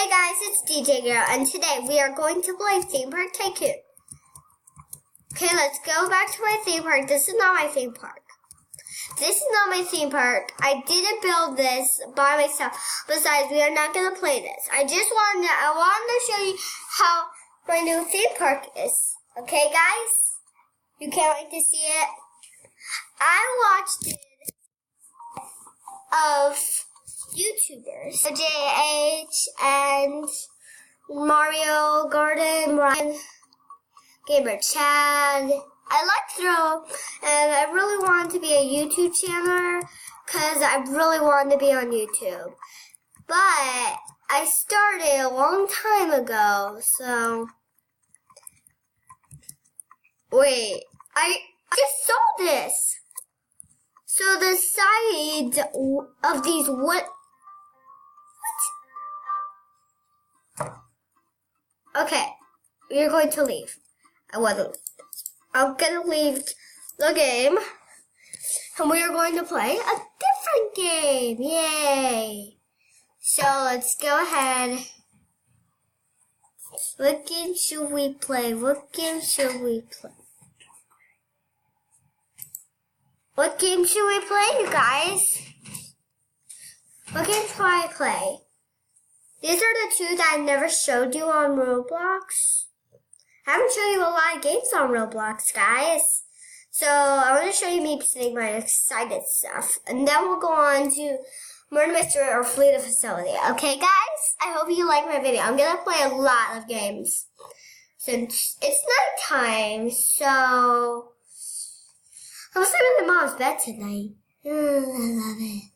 Hey guys, it's DJ Girl, and today we are going to play Theme Park Tycoon. Okay, let's go back to my theme park. This is not my theme park. This is not my theme park. I didn't build this by myself. Besides, we are not going to play this. I wanted to show you how my new theme park is. Okay, guys? You can't wait to see it. I watched it of YouTubers, JH and Mario Garden, Ryan, Gamer Chad. I like Throw, and I really want to be a YouTube channel because I really want to be on YouTube. But I started a long time ago, so wait, I just sold this. So the side of these wood. Okay, we're going to leave. I'm gonna leave the game, and we are going to play a different game. Yay! So let's go ahead. What game should we play? What game should we play? What game should we play, you guys? What game should I play? These are the two that I never showed you on Roblox. I haven't shown you a lot of games on Roblox, guys. So I want to show you me playing my excited stuff. And then we'll go on to Murder Mystery or Flee the Facility. Okay, guys? I hope you like my video. I'm going to play a lot of games since it's nighttime. So I'm sleeping in Mom's bed tonight. I love it.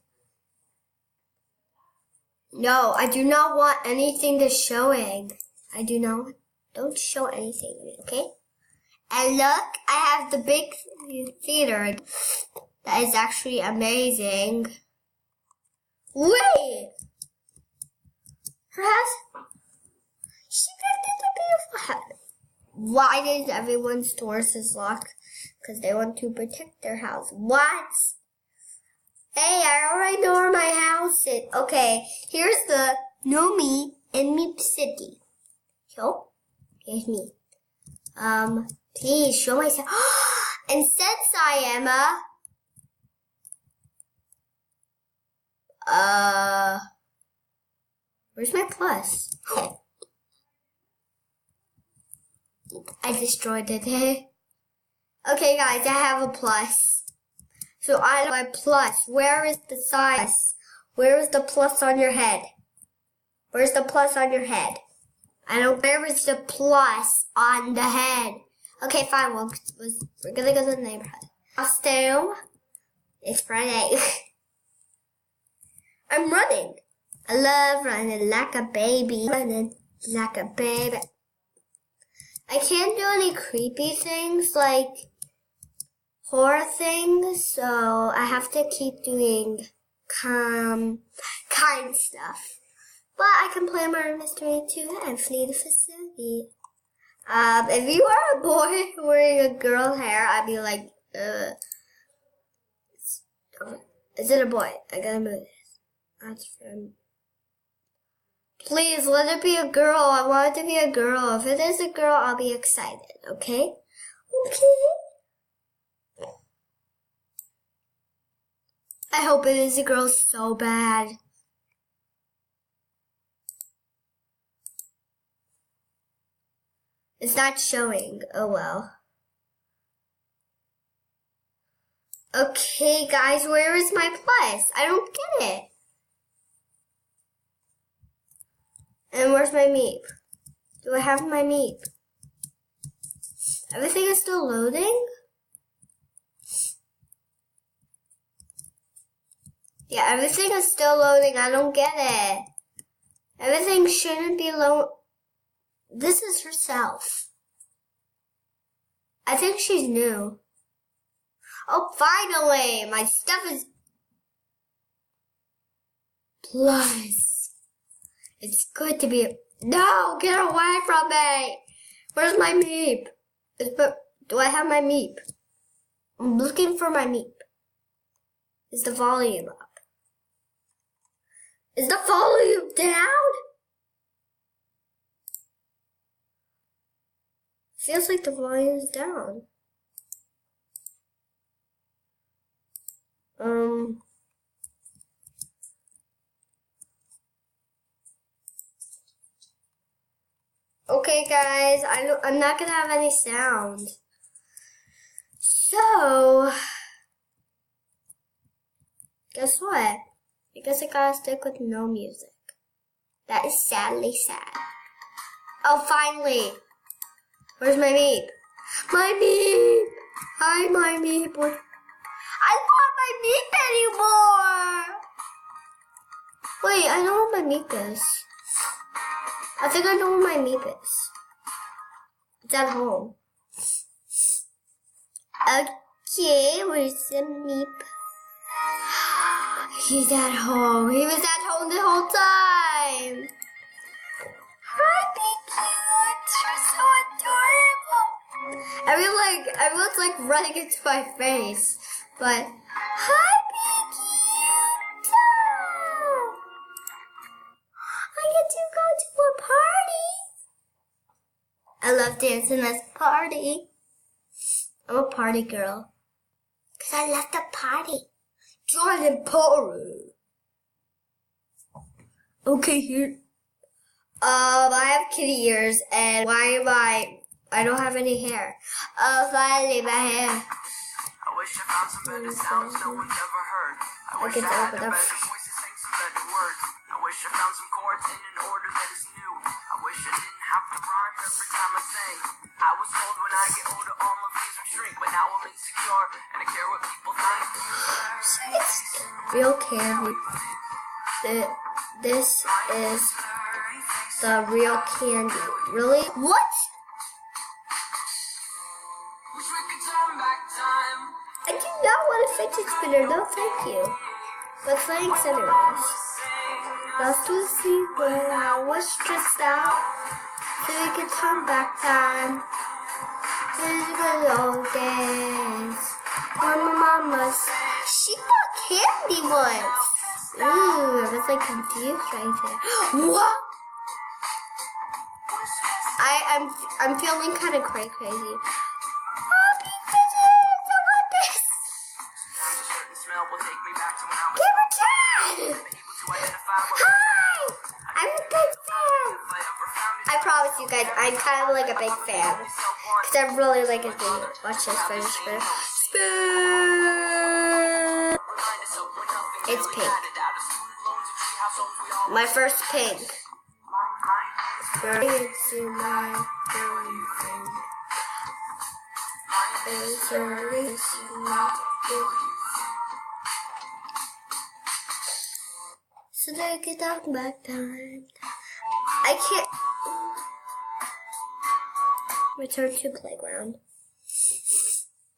No, I do not want anything to showing. I do not. Don't show anything to me, okay? And look, I have the big theater. That is actually amazing. Wait! Her house? She did a beautiful house. Why did everyone's doors is locked? Because they want to protect their house. What? Hey, I already know where my house is. Okay, here's the new me in Meep City. So, here's me. Please show myself. And since I am where's my plus? I destroyed it. Okay, guys, I have a plus. So I know my plus. Where is the size? Where is the plus on your head? Where's the plus on your head? Where is the plus on the head? Okay, fine. We're gonna go to the neighborhood. Costume. It's Friday. I'm running. I love running like a baby. Running like a baby. I can't do any creepy things like horror things, so I have to keep doing kind stuff. But I can play Murder Mystery too and Flee the Facility. If you are a boy wearing a girl hair, I'd be like, is it a boy? I gotta move this. That's from. Please let it be a girl. I want it to be a girl. If it is a girl, I'll be excited. Okay? Okay. I hope it is a girl so bad. It's not showing. Oh well. Okay, guys, where is my plus? I don't get it. And where's my meep? Do I have my meep? Everything is still loading? Yeah, everything is still loading. I don't get it. Everything shouldn't be low. This is herself. I think she's new. Oh, finally! My stuff is. Plus. It's good to be. No! Get away from me! Where's my meep? Do I have my meep? I'm looking for my meep. Is the volume up? Is the volume down? Feels like the volume's down. Okay, guys, I'm not gonna have any sound. So, guess what? I guess I gotta stick with no music. That is sadly sad. Oh, finally! Where's my Meep? My Meep! Hi, my Meep. I don't want my Meep anymore! Wait, I know what my Meep is. I think I know where my Meep is. It's at home. Okay, where's the Meep? He's at home. He was at home the whole time. Hi, be cute. You're so adorable. Everyone's like running into my face. But, hi, be cute. I get to go to a party. I love dancing at a party. I'm a party girl. Because I love the party. Join the party. Okay, here. I have kitty ears, and why am I don't have any hair. Finally, my hair. I wish I found some better sounds no one ever heard. I wish I had a better voice to sing some better words. I wish I found some chords in an order that is new. I wish I didn't have to rhyme every time I sang. I was told when I get older all my fears would shrink, but now I'm insecure and I care what people think. Real candy. This is the real candy. Really? What? I do not want a fidget spinner. No, thank you. But thanks anyways. Lost to sleep when I was stressed out. So we could turn back time. To the good old days. When my mama's. She got candy once. Ooh, I was like confused right there. What? I'm feeling kind of crazy. Happy fidget! I want this! Camera Dad! Hi! I'm a big fan! I promise you guys, I'm kind of like a big fan. Because I really like his video. Watch this, finish. Spoon! It's pink. My first pink. It's in my so they get out back time. I can't return to playground.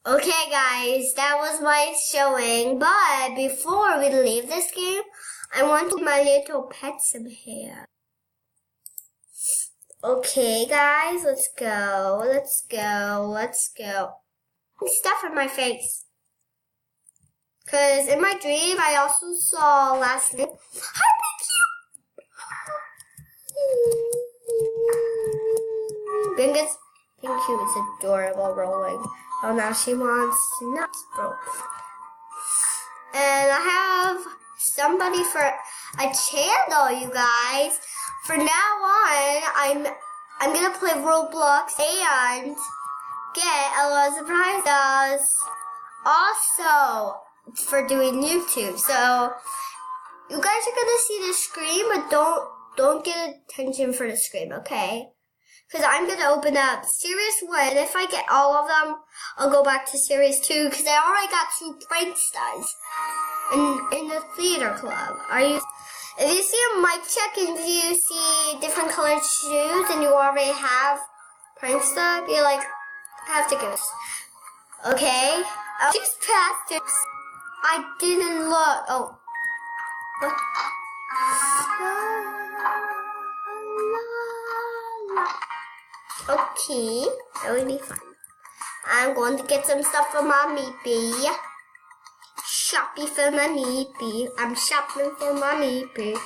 Okay guys, that was my showing, but before we leave this game, I want to give my little pet some hair. Okay guys, let's go. Stuff in my face. Cause in my dream, I also saw last night. Hi, Pink Cube is adorable rolling. Oh, now she wants nuts, bro. And I have somebody for a channel, you guys. For now on, I'm gonna play Roblox and get a lot of surprises. Also, for doing YouTube. So you guys are gonna see the screen, but don't get attention for the screen, okay? Because I'm gonna open up Series 1, and if I get all of them, I'll go back to Series 2, because I already got 2 prank studs in the theater club. If you see a mic check and you see different colored shoes and you already have prank stuff, you're like, I have to go. Okay? Just past it. I didn't look. Oh. What? Okay. That would be fun. I'm going to get some stuff for my meepy. Shopping for my meepy. I'm shopping for my meepy.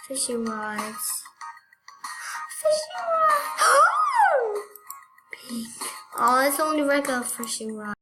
Fishing rods. Fishing rods. Oh! Pink. Oh, it's only regular fishing rod.